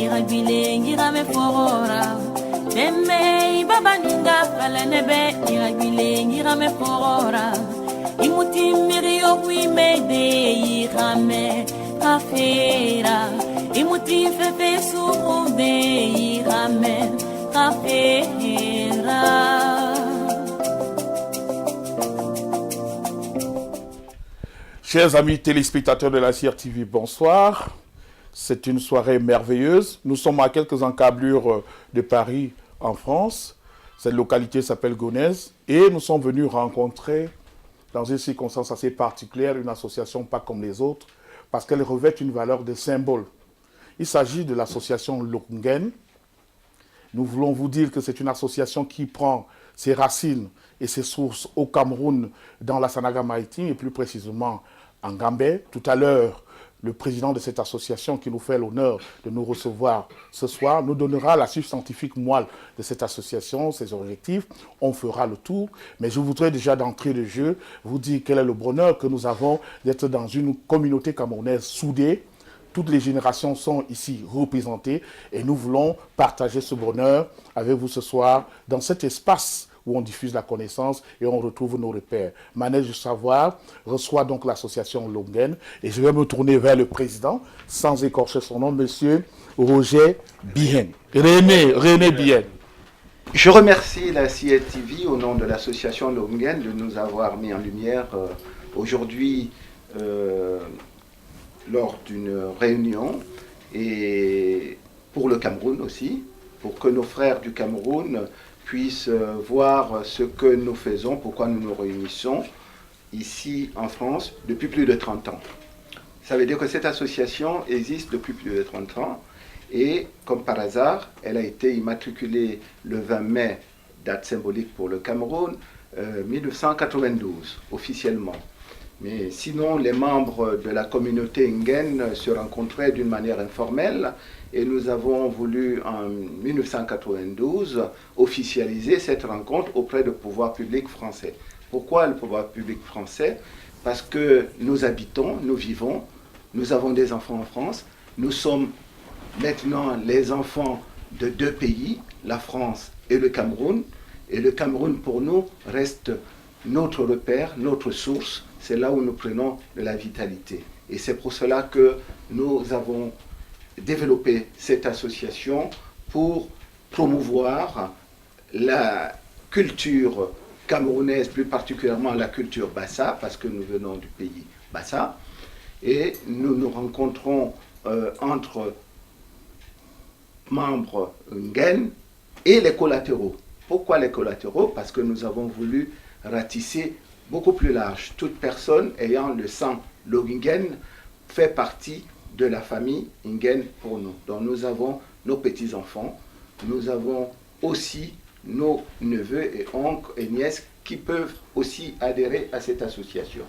iragile ngira me forora deme babaninga fala nebe iragile ngira me forora imuti mirio wi mede irame kafera imuti fefe sude irame kafera. Chers amis téléspectateurs de la CRTV, bonsoir. C'est une soirée merveilleuse. Nous sommes à quelques encablures de Paris, en France. Cette localité s'appelle Gonesse. Et nous sommes venus rencontrer, dans une circonstance assez particulière, une association pas comme les autres, parce qu'elle revêt une valeur de symbole. Il s'agit de l'association Longen. Nous voulons vous dire que c'est une association qui prend ses racines et ses sources au Cameroun, dans la Sanaga maritime, et plus précisément en Gambie. Tout à l'heure, le président de cette association qui nous fait l'honneur de nous recevoir ce soir nous donnera la fiche scientifique moelle de cette association, ses objectifs. On fera le tour. Mais je voudrais déjà d'entrée de jeu vous dire quel est le bonheur que nous avons d'être dans une communauté camerounaise soudée. Toutes les générations sont ici représentées et nous voulons partager ce bonheur avec vous ce soir dans cet espace où on diffuse la connaissance et on retrouve nos repères. Manège du savoir reçoit donc l'association Longen et je vais me tourner vers le président, sans écorcher son nom, monsieur Roger Bien. René Bien. Je remercie la CRTV au nom de l'association Longen de nous avoir mis en lumière aujourd'hui lors d'une réunion et pour le Cameroun aussi, pour que nos frères du Cameroun puissent voir ce que nous faisons, pourquoi nous nous réunissons ici en France depuis plus de 30 ans. Ça veut dire que cette association existe depuis plus de 30 ans et comme par hasard, elle a été immatriculée le 20 mai, date symbolique pour le Cameroun, 1992 officiellement. Mais sinon, les membres de la communauté Ngen se rencontraient d'une manière informelle et nous avons voulu en 1992 officialiser cette rencontre auprès du pouvoir public français. Pourquoi le pouvoir public français? Parce que nous habitons, nous vivons, nous avons des enfants en France, nous sommes maintenant les enfants de deux pays, la France et le Cameroun pour nous reste notre repère, notre source. C'est là où nous prenons de la vitalité. Et c'est pour cela que nous avons développé cette association pour promouvoir la culture camerounaise, plus particulièrement la culture Bassa, parce que nous venons du pays Bassa. Et nous nous rencontrons entre membres Ngen et les collatéraux. Pourquoi les collatéraux? Parce que nous avons voulu ratisser beaucoup plus large. Toute personne ayant le sang Longen fait partie de la famille Ngen pour nous. Donc nous avons nos petits-enfants, nous avons aussi nos neveux et oncles et nièces qui peuvent aussi adhérer à cette association.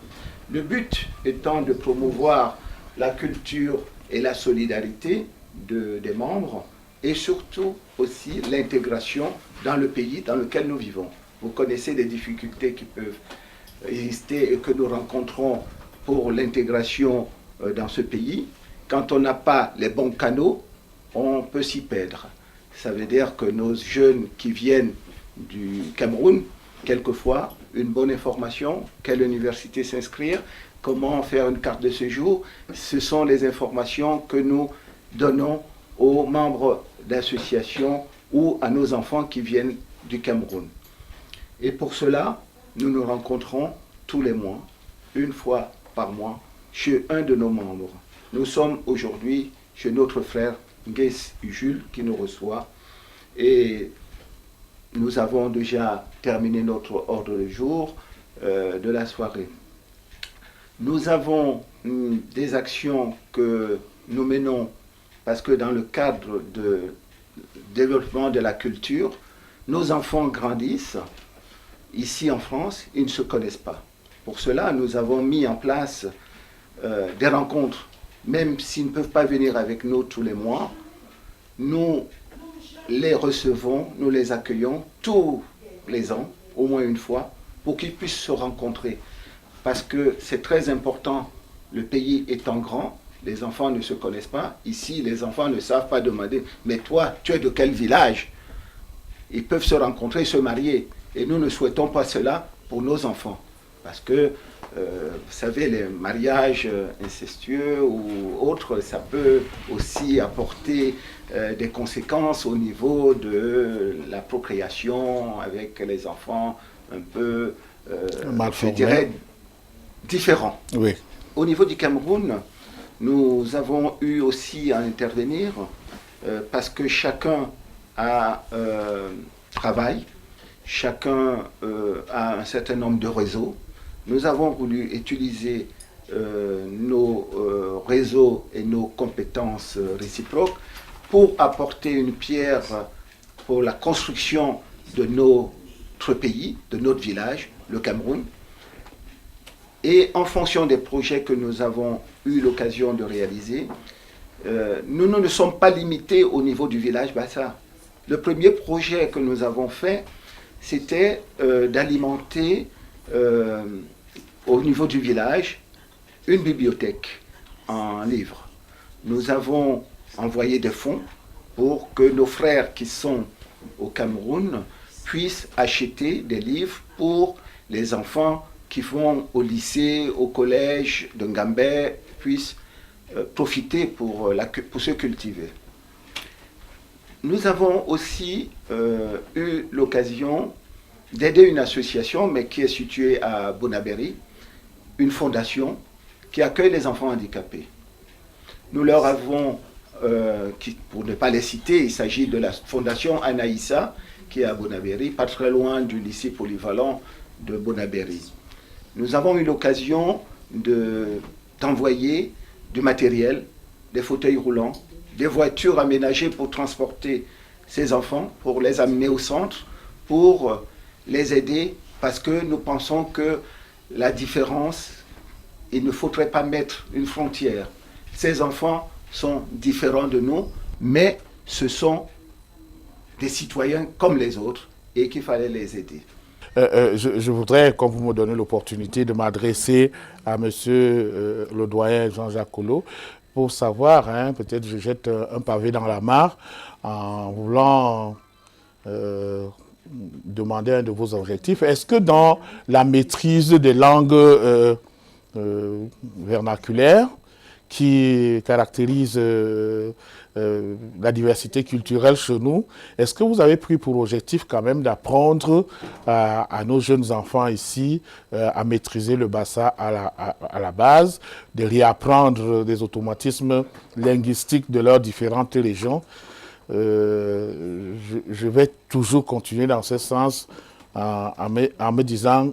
Le but étant de promouvoir la culture et la solidarité des membres et surtout aussi l'intégration dans le pays dans lequel nous vivons. Vous connaissez les difficultés qui peuvent exister et que nous rencontrons pour l'intégration dans ce pays. Quand on n'a pas les bons canaux, on peut s'y perdre. Ça veut dire que nos jeunes qui viennent du Cameroun, quelquefois, une bonne information, quelle université s'inscrire, comment faire une carte de séjour, ce sont les informations que nous donnons aux membres d'associations ou à nos enfants qui viennent du Cameroun. Et pour cela, nous nous rencontrons tous les mois, une fois par mois, chez un de nos membres. Nous sommes aujourd'hui chez notre frère Nguès Jules qui nous reçoit et nous avons déjà terminé notre ordre du jour de la soirée. Nous avons des actions que nous menons parce que dans le cadre de développement de la culture, nos enfants grandissent. Ici en France, ils ne se connaissent pas. Pour cela, nous avons mis en place des rencontres, même s'ils ne peuvent pas venir avec nous tous les mois. Nous les recevons, nous les accueillons tous les ans, au moins une fois, pour qu'ils puissent se rencontrer. Parce que c'est très important, le pays étant grand, les enfants ne se connaissent pas. Ici, les enfants ne savent pas demander, mais toi, tu es de quel village? Ils peuvent se rencontrer, se marier. Et nous ne souhaitons pas cela pour nos enfants. Parce que, vous savez, les mariages incestueux ou autres, ça peut aussi apporter des conséquences au niveau de la procréation avec les enfants un peu, je dirais, différents. Oui. Au niveau du Cameroun, nous avons eu aussi à intervenir parce que chacun a travail, chacun a un certain nombre de réseaux. Nous avons voulu utiliser nos réseaux et nos compétences réciproques pour apporter une pierre pour la construction de notre pays, de notre village, le Cameroun. Et en fonction des projets que nous avons eu l'occasion de réaliser, nous ne sommes pas limités au niveau du village Bassa. Le premier projet que nous avons fait, c'était d'alimenter au niveau du village une bibliothèque en livres. Nous avons envoyé des fonds pour que nos frères qui sont au Cameroun puissent acheter des livres pour les enfants qui vont au lycée, au collège de Ngambé, puissent profiter pour se cultiver. Nous avons aussi eu l'occasion d'aider une association, mais qui est située à Bonabéry, une fondation qui accueille les enfants handicapés. Nous leur avons, pour ne pas les citer, il s'agit de la fondation Anaïssa, qui est à Bonabéry, pas très loin du lycée polyvalent de Bonabéry. Nous avons eu l'occasion d'envoyer du matériel, des fauteuils roulants, des voitures aménagées pour transporter ces enfants, pour les amener au centre, pour les aider, parce que nous pensons que la différence, il ne faudrait pas mettre une frontière. Ces enfants sont différents de nous, mais ce sont des citoyens comme les autres et qu'il fallait les aider. Je voudrais, comme vous me donnez l'opportunité, de m'adresser à monsieur le doyen Jean-Jacques Collot pour savoir, peut-être je jette un pavé dans la mare en voulant demander un de vos objectifs. Est-ce que dans la maîtrise des langues vernaculaires qui caractérisent la diversité culturelle chez nous, est-ce que vous avez pris pour objectif quand même d'apprendre à nos jeunes enfants ici à maîtriser le bassa à la base, de réapprendre des automatismes linguistiques de leurs différentes régions? Je vais toujours continuer dans ce sens en me disant,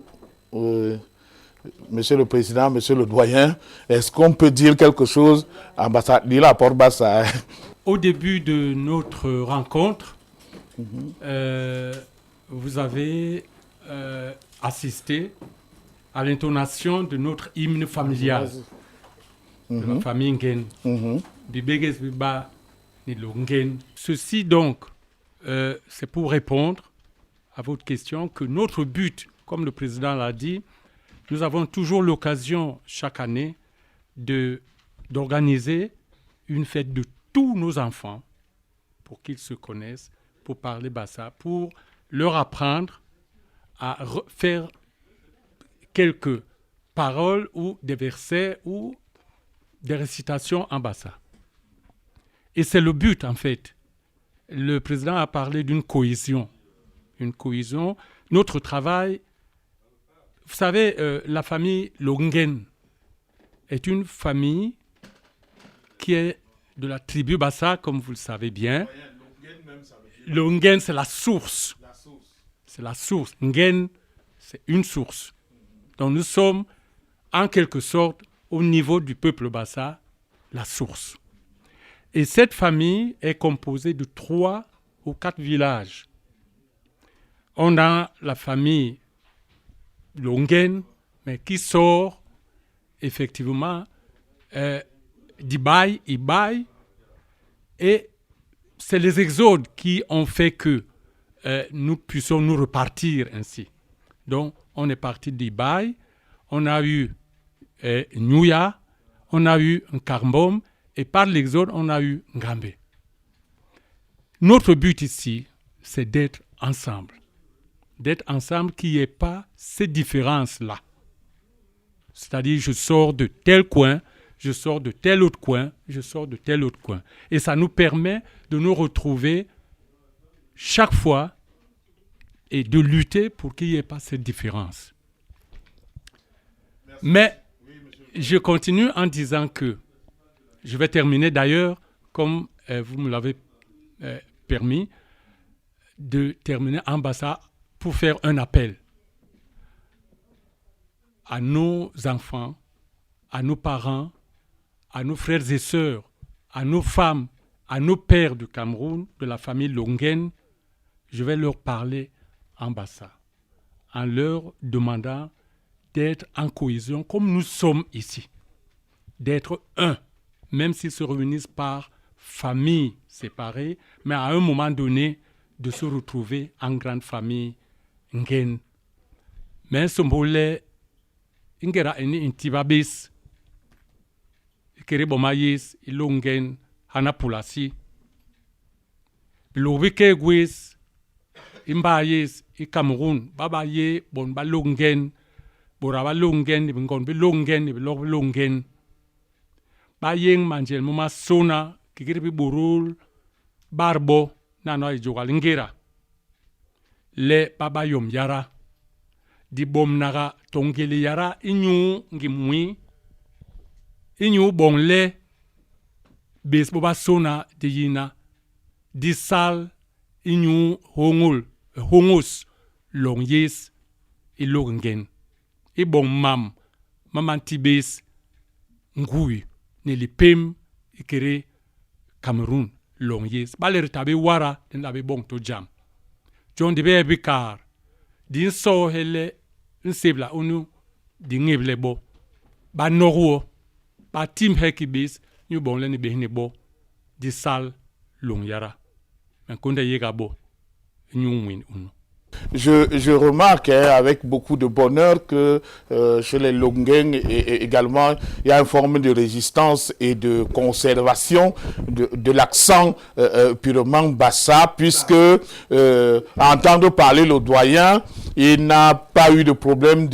Monsieur le Président, Monsieur le Doyen, est-ce qu'on peut dire quelque chose en bassa, la porte bassa? Au début de notre rencontre, vous avez assisté à l'intonation de notre hymne familial, de la famille Ngen. Bibeges Biba Nilo Ngen. Ceci donc, c'est pour répondre à votre question que notre but, comme le Président l'a dit, nous avons toujours l'occasion chaque année d'organiser une fête de tous nos enfants pour qu'ils se connaissent, pour parler bassa, pour leur apprendre à faire quelques paroles ou des versets ou des récitations en bassa. Et c'est le but en fait. Le président a parlé d'une cohésion. Une cohésion. Notre travail, vous savez, la famille Longen est une famille qui est de la tribu Bassa, comme vous le savez bien. Longen, c'est la source. C'est la source. Ngen, c'est une source. Donc nous sommes, en quelque sorte, au niveau du peuple Bassa, la source. Et cette famille est composée de 3 ou 4 villages. On a la famille Longen, mais qui sort effectivement d'Ibaï, et c'est les exodes qui ont fait que nous puissions nous repartir ainsi. Donc, on est parti d'Ibaï, on a eu Nyuya, on a eu un Kambom, et par l'exode, on a eu Ngambe. Notre but ici, c'est d'être ensemble. D'être ensemble, qu'il n'y ait pas ces différences-là. C'est-à-dire, je sors de tel coin, je sors de tel autre coin, je sors de tel autre coin. Et ça nous permet de nous retrouver chaque fois et de lutter pour qu'il n'y ait pas cette différence. Merci. Mais je continue en disant que, je vais terminer d'ailleurs, comme vous me l'avez permis, de terminer en Bassa pour faire un appel à nos enfants, à nos parents, à nos frères et sœurs, à nos femmes, à nos pères du Cameroun, de la famille Longen. Je vais leur parler en Bassa, en leur demandant d'être en cohésion comme nous sommes ici, d'être un, même s'ils se réunissent par famille séparée, mais à un moment donné, de se retrouver en grande famille Ngen. Mais ce mot-là, ingera eni intibabis, ikeribomayis, ilongen, hanapulasi, bilobike gwis, imbayis, Cameroun, babaye, bon balongen, boraba longen, ibingon bilongen, ibilog bilongen, bayeng manjel muma sona, kikiribi burul, barbo, nano ijogal ingera, le babayom yara, di bom naga tongeli yara inyu ngimwi, inyu bonle, bes boba sona di yina, di sal, inyu hongos, long yes, ilogen, ibon mamantibes, ngui, nelipem, ikere, Cameroun, long yes, baler tabe wara, den labe bon to jam. John de Bebikar, din so hele, nsebla unu, din ngeble bo, ba norwo, ba tim hekibis, new bon leni behine bo, di sal, long yara. Men konde yega bo, new win unu. Je remarque avec beaucoup de bonheur que chez les Longen également, il y a une forme de résistance et de conservation de l'accent purement bassa, puisque à entendre parler le doyen, il n'a pas eu de problème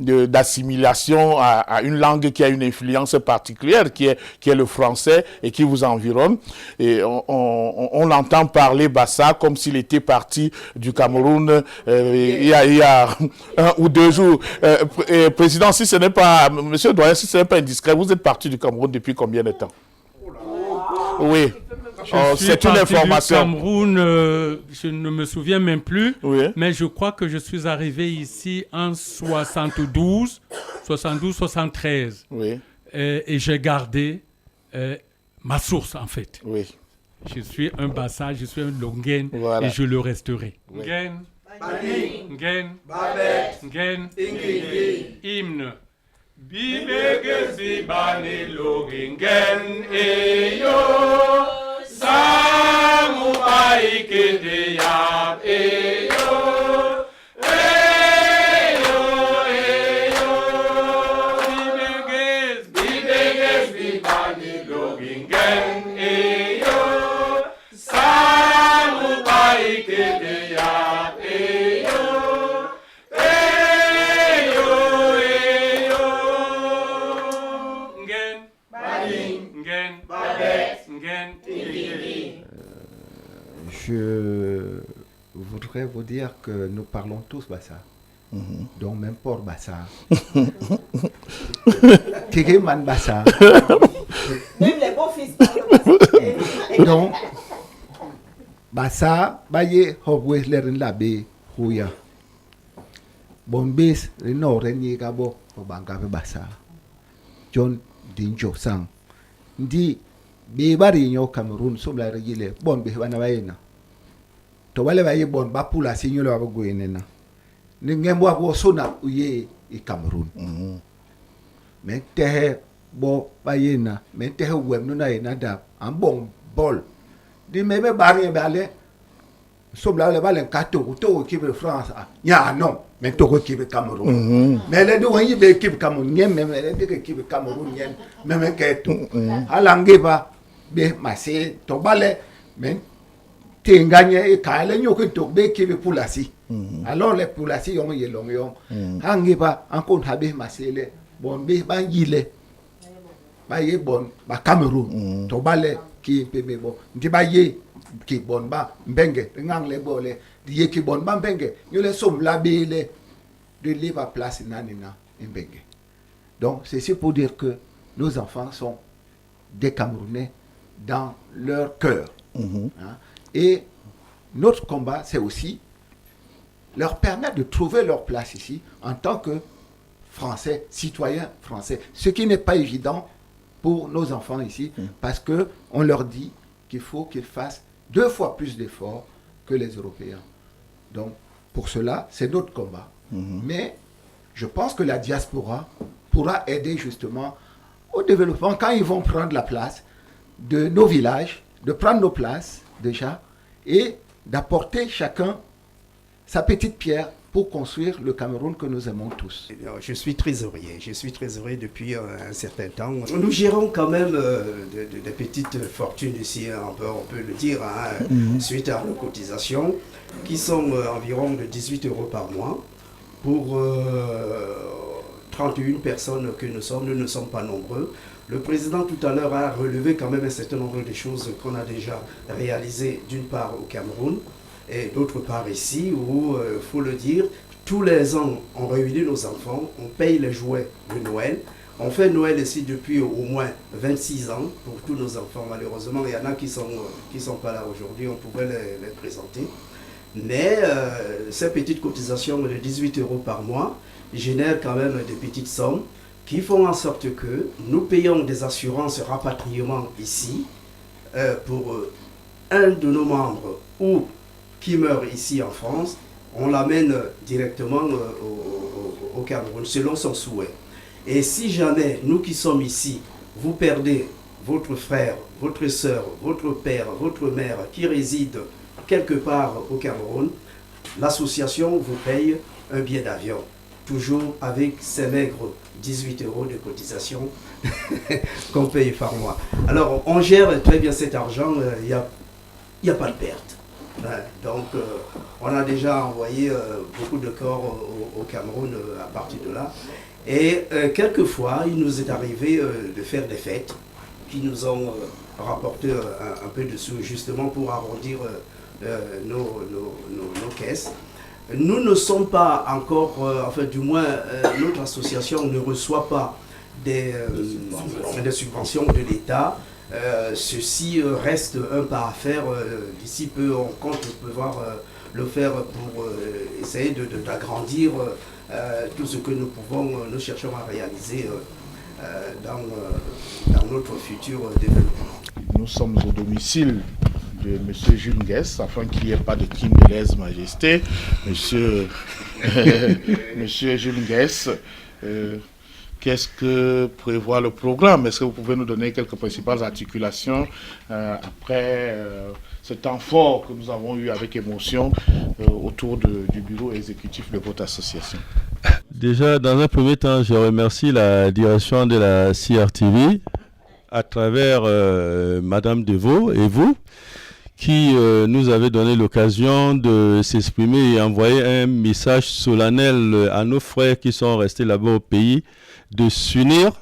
d'assimilation à une langue qui a une influence particulière, qui est le français et qui vous environne. Et on l'entend parler bassa comme s'il était parti du Cameroun il y a 1 ou 2 jours. Président, si ce n'est pas, monsieur le doyen, si ce n'est pas indiscret, vous êtes parti du Cameroun depuis combien de temps? Oui. C'est une information. Cameroun, je ne me souviens même plus, oui. Mais je crois que je suis arrivé ici en 72-73. Oui. Et j'ai gardé ma source, en fait. Oui. Je suis un Bassa, je suis un Longen, voilà. Et je le resterai. Oui. Ngen, Ngen, Ngen, hymne. Bibege zibani Longen eyo. Samu baike de ya eyo, eyo, eyo. Bibeges, bibani logingen eyo. Samu baike de ya eyo, eyo, eyo. Ngen, ngen, ngen. Je voudrais vous dire que nous parlons tous Bassa. Donc même pour Bassa. Kékéman Bassa. Même les beaux-fils parlent Bassa. Donc, Bassa, Baye, Hobwe, Lerin Labe, Houya. Bombis, Reno, Renye Gabo, Obangabe Bassa. John Dinjo Sang. Ndi, Bebari nyo Cameroun, Somla Regile, Bon Behana Bayena. To wale baye bon bapula signolo abagoyenena ni ngembo abo sona uye e Cameroun men tehe bo bayena men tehe wem no na ina da an bon bol di mebe bari be ale sommes là, les Togo qui veut France, non, mais Togo qui veut Cameroun. Mais les deux, ils veulent qui veut Cameroun, même les deux qui veulent Cameroun, même que tout. À l'angéva, bien, massé, Tobale, mais t'es gagné et quand les gens qui veulent Poulassi. Alors les Poulassi ont eu long, angéva, encore habé massé, bon, bien, il est. Baye bon ba Cameroun to bale ki pebe bo ndi baye ki bon ba mbenge ngang le bolé di ki bon ba mbenge ñu le som la bele de libre place nanina mbenge. Donc c'est pour dire que nos enfants sont des Camerounais dans leur cœur. Hein? Et notre combat c'est aussi leur permettre de trouver leur place ici en tant que Français, citoyens français, ce qui n'est pas évident pour nos enfants ici, parce qu'on leur dit qu'il faut qu'ils fassent 2 fois plus d'efforts que les Européens. Donc, pour cela, c'est notre combat. Mais je pense que la diaspora pourra aider justement au développement quand ils vont prendre la place de nos villages, de prendre nos places déjà, et d'apporter chacun sa petite pierre pour construire le Cameroun que nous aimons tous. Je suis trésorier. Je suis trésorier depuis un certain temps. Nous gérons quand même des petites fortunes ici, on peut le dire, suite à nos cotisations, qui sont environ de 18 € par mois. Pour 31 personnes que nous sommes, nous ne sommes pas nombreux. Le président tout à l'heure a relevé quand même un certain nombre de choses qu'on a déjà réalisées, d'une part au Cameroun, et d'autre part ici, où, faut le dire, tous les ans, on réunit nos enfants, on paye les jouets de Noël. On fait Noël ici depuis au moins 26 ans pour tous nos enfants. Malheureusement, il y en a qui sont pas là aujourd'hui, on pouvait les présenter. Mais ces petites cotisations de 18 € par mois génèrent quand même des petites sommes qui font en sorte que nous payons des assurances rapatriement ici pour un de nos membres ou qui meurt ici en France, on l'amène directement au Cameroun, selon son souhait. Et si jamais, nous qui sommes ici, vous perdez votre frère, votre soeur, votre père, votre mère qui réside quelque part au Cameroun, l'association vous paye un billet d'avion, toujours avec ces maigres 18 € de cotisation qu'on paye par mois. Alors, on gère très bien cet argent, il n'y a pas de perte. Donc, on a déjà envoyé beaucoup de corps au Cameroun à partir de là. Et quelquefois, il nous est arrivé de faire des fêtes qui nous ont rapporté un peu de sous, justement pour arrondir nos caisses. Nous ne sommes pas encore, enfin du moins, notre association ne reçoit pas des subventions de l'État. Ceci reste un pas à faire. D'ici peu, on compte pouvoir le faire pour essayer d'agrandir tout ce que nous cherchons à réaliser dans notre futur développement. Nous sommes au domicile de M. Jules Nguès, afin qu'il n'y ait pas de crime de lèse-majesté. Monsieur Jules Nguès, qu'est-ce que prévoit le programme? Est-ce que vous pouvez nous donner quelques principales articulations après ce temps fort que nous avons eu avec émotion autour du bureau exécutif de votre association? Déjà, dans un premier temps, je remercie la direction de la CRTV à travers Madame Devaux et vous qui nous avez donné l'occasion de s'exprimer et envoyer un message solennel à nos frères qui sont restés là-bas au pays, de s'unir.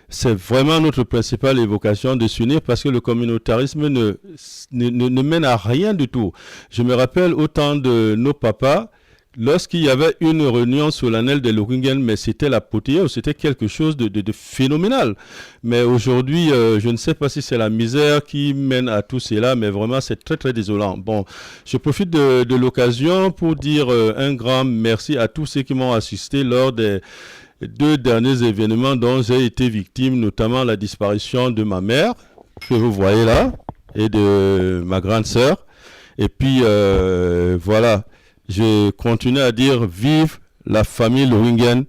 C'est vraiment notre principale évocation, de s'unir, parce que le communautarisme ne mène à rien du tout. Je me rappelle au temps de nos papas, lorsqu'il y avait une réunion solennelle des Logingen, mais c'était l'apothéose, c'était quelque chose de phénoménal. Mais aujourd'hui, je ne sais pas si c'est la misère qui mène à tout cela, mais vraiment c'est très très désolant. Bon, je profite de l'occasion pour dire un grand merci à tous ceux qui m'ont assisté lors des 2 derniers événements dont j'ai été victime, notamment la disparition de ma mère, que vous voyez là, et de ma grande sœur. Et puis, voilà. Je continue à dire vive la famille Lohingen,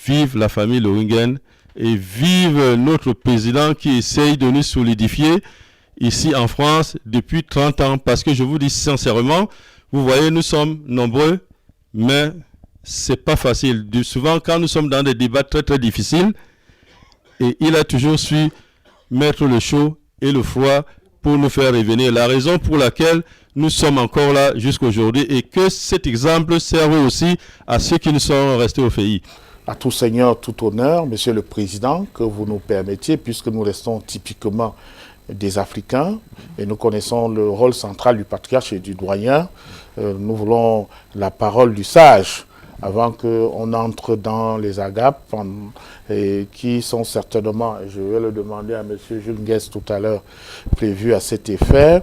vive la famille Lohingen et vive notre président qui essaye de nous solidifier ici en France depuis 30 ans. Parce que je vous dis sincèrement, vous voyez, nous sommes nombreux, mais c'est pas facile. Souvent, quand nous sommes dans des débats très très difficiles, et il a toujours su mettre le chaud et le froid pour nous faire revenir. La raison pour laquelle nous sommes encore là jusqu'aujourd'hui et que cet exemple serve aussi à ceux qui nous sont restés au pays. À tout seigneur, tout honneur, Monsieur le Président, que vous nous permettiez, puisque nous restons typiquement des Africains et nous connaissons le rôle central du patriarche et du doyen. Nous voulons la parole du sage avant qu'on entre dans les agapes et qui sont certainement, et je vais le demander à M. Jules Nguès tout à l'heure, prévus à cet effet.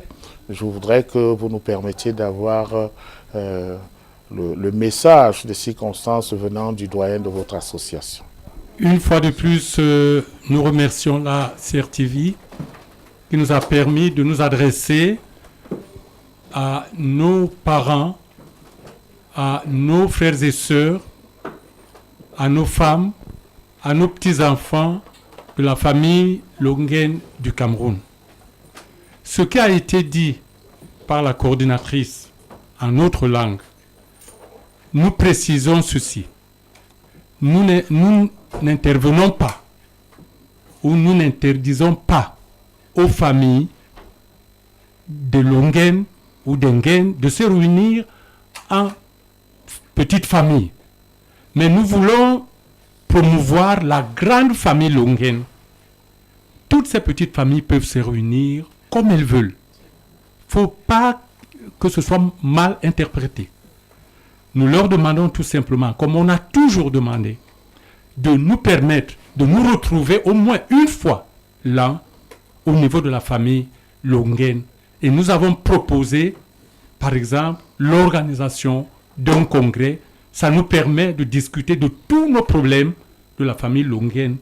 Je voudrais que vous nous permettiez d'avoir le message des circonstances venant du doyen de votre association. Une fois de plus, nous remercions la CRTV qui nous a permis de nous adresser à nos parents, à nos frères et sœurs, à nos femmes, à nos petits-enfants de la famille Longen du Cameroun. Ce qui a été dit par la coordinatrice en notre langue, nous précisons ceci. Nous n'intervenons pas ou nous n'interdisons pas aux familles de Longen ou d'Engen de se réunir en petite famille. Mais nous voulons promouvoir la grande famille Longen. Toutes ces petites familles peuvent se réunir comme elles veulent. Il ne faut pas que ce soit mal interprété. Nous leur demandons tout simplement, comme on a toujours demandé, de nous permettre de nous retrouver au moins une fois l'an au niveau de la famille Longen. Et nous avons proposé, par exemple, l'organisation d'un congrès. Ça nous permet de discuter de tous nos problèmes de la famille Longen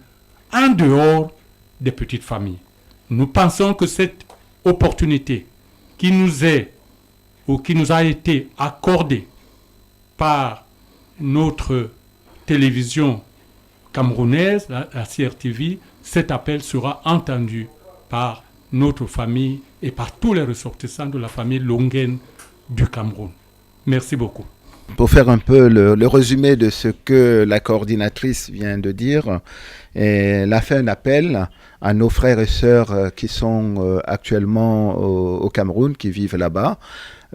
en dehors des petites familles. Nous pensons que cette opportunité qui nous est ou qui nous a été accordée par notre télévision camerounaise, la CRTV, cet appel sera entendu par notre famille et par tous les ressortissants de la famille Longen du Cameroun. Merci beaucoup. Pour faire un peu le résumé de ce que la coordinatrice vient de dire, elle a fait un appel à nos frères et sœurs qui sont actuellement au Cameroun, qui vivent là-bas,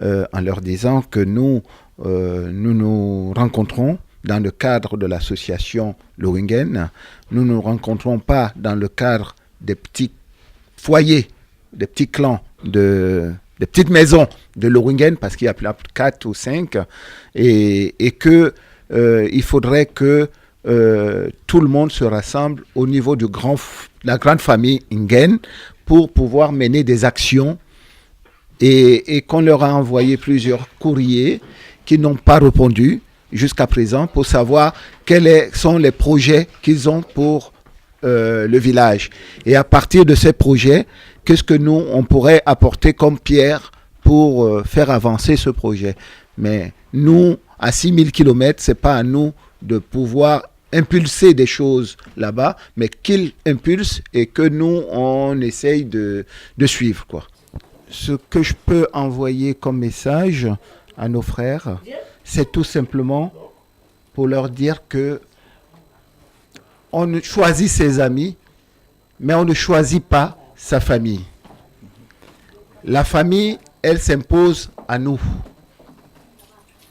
en leur disant que nous nous rencontrons dans le cadre de l'association Lohingen. Nous ne nous rencontrons pas dans le cadre des petits foyers, des petits clans, des petites maisons de Lohingen, parce qu'il y a 4 ou 5, et que il faudrait que tout le monde se rassemble au niveau de la grande famille Ingen pour pouvoir mener des actions, et qu'on leur a envoyé plusieurs courriers qui n'ont pas répondu jusqu'à présent pour savoir quels sont les projets qu'ils ont pour le village. Et à partir de ces projets, qu'est-ce que nous, on pourrait apporter comme pierre pour faire avancer ce projet. Mais nous, à 6000 km, ce n'est pas à nous de pouvoir impulser des choses là-bas, mais qu'ils impulsent et que nous, on essaye de suivre, quoi. Ce que je peux envoyer comme message à nos frères, c'est tout simplement pour leur dire que on choisit ses amis, mais on ne choisit pas sa famille. La famille, elle s'impose à nous.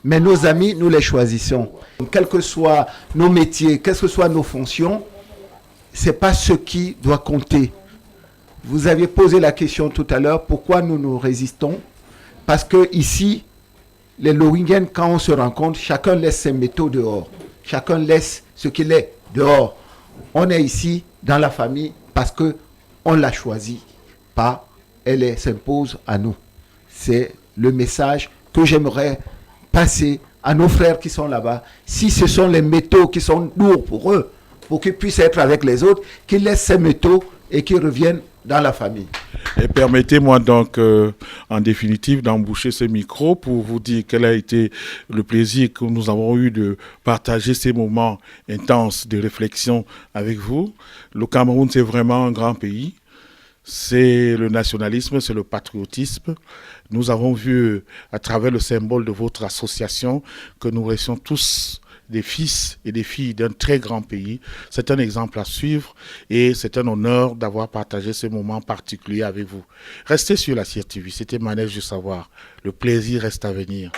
Mais nos amis, nous les choisissons. Quels que soient nos métiers, quelles que soient nos fonctions, ce n'est pas ce qui doit compter. Vous aviez posé la question tout à l'heure, pourquoi nous résistons? Parce que ici, les Lohingen, quand on se rencontre, chacun laisse ses métaux dehors. Chacun laisse ce qu'il est dehors. On est ici dans la famille parce qu'on l'a choisi, pas elle s'impose à nous. C'est le message que j'aimerais passer à nos frères qui sont là-bas. Si ce sont les métaux qui sont lourds pour eux, pour qu'ils puissent être avec les autres, qu'ils laissent ces métaux et qu'ils reviennent dans la famille. Et permettez-moi donc, en définitive, d'emboucher ce micro pour vous dire quel a été le plaisir que nous avons eu de partager ces moments intenses de réflexion avec vous. Le Cameroun, c'est vraiment un grand pays. c'est le nationalisme, c'est le patriotisme. Nous avons vu à travers le symbole de votre association que nous restions tous des fils et des filles d'un très grand pays. C'est un exemple à suivre et c'est un honneur d'avoir partagé ce moment particulier avec vous. Restez sur la CIR TV, c'était Manège du Savoir. Le plaisir reste à venir.